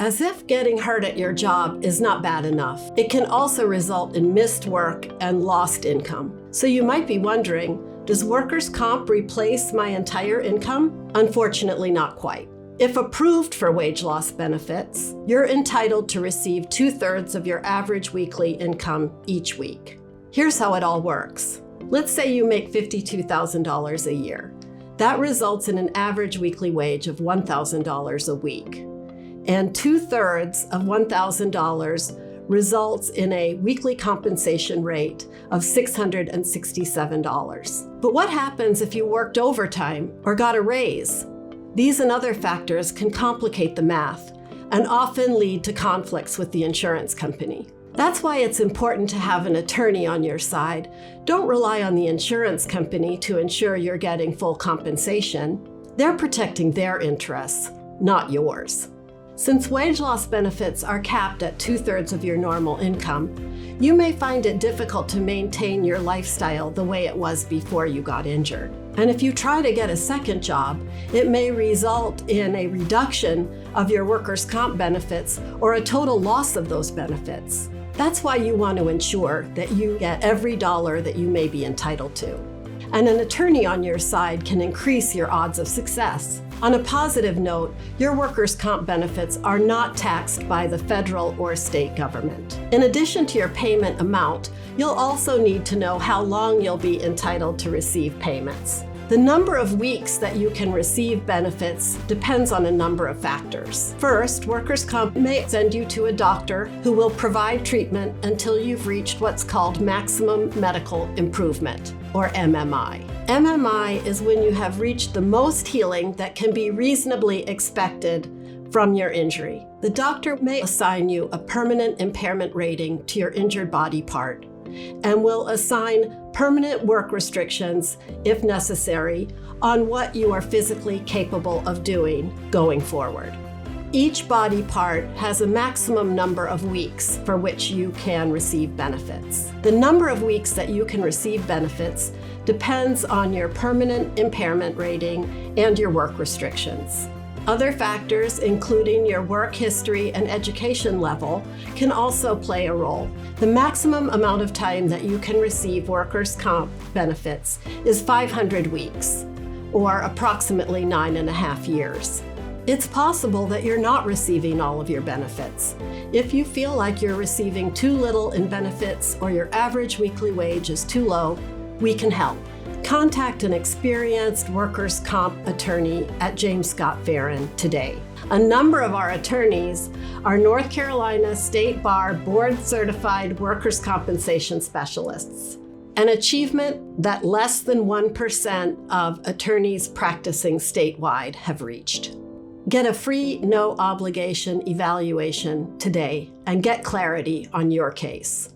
As if getting hurt at your job is not bad enough, it can also result in missed work and lost income. So you might be wondering, does workers' comp replace my entire income? Unfortunately, not quite. If approved for wage loss benefits, you're entitled to receive 2/3 of your average weekly income each week. Here's how it all works. Let's say you make $52,000 a year. That results in an average weekly wage of $1,000 a week. And 2/3 of $1,000 results in a weekly compensation rate of $667. But what happens if you worked overtime or got a raise? These and other factors can complicate the math and often lead to conflicts with the insurance company. That's why it's important to have an attorney on your side. Don't rely on the insurance company to ensure you're getting full compensation. They're protecting their interests, not yours. Since wage loss benefits are capped at 2/3 of your normal income, you may find it difficult to maintain your lifestyle the way it was before you got injured. And if you try to get a second job, it may result in a reduction of your workers' comp benefits or a total loss of those benefits. That's why you want to ensure that you get every dollar that you may be entitled to. And an attorney on your side can increase your odds of success. On a positive note, your workers' comp benefits are not taxed by the federal or state government. In addition to your payment amount, you'll also need to know how long you'll be entitled to receive payments. The number of weeks that you can receive benefits depends on a number of factors. First, workers' comp may send you to a doctor who will provide treatment until you've reached what's called maximum medical improvement, or MMI. MMI is when you have reached the most healing that can be reasonably expected from your injury. The doctor may assign you a permanent impairment rating to your injured body part and will assign permanent work restrictions, if necessary, on what you are physically capable of doing going forward. Each body part has a maximum number of weeks for which you can receive benefits. The number of weeks that you can receive benefits depends on your permanent impairment rating and your work restrictions. Other factors, including your work history and education level, can also play a role. The maximum amount of time that you can receive workers' comp benefits is 500 weeks, or approximately 9.5 years. It's possible that you're not receiving all of your benefits. If you feel like you're receiving too little in benefits or your average weekly wage is too low, we can help. Contact an experienced workers' comp attorney at James Scott Farron today. A number of our attorneys are North Carolina State Bar board-certified workers' compensation specialists, an achievement that less than 1% of attorneys practicing statewide have reached. Get a free, no-obligation evaluation today and get clarity on your case.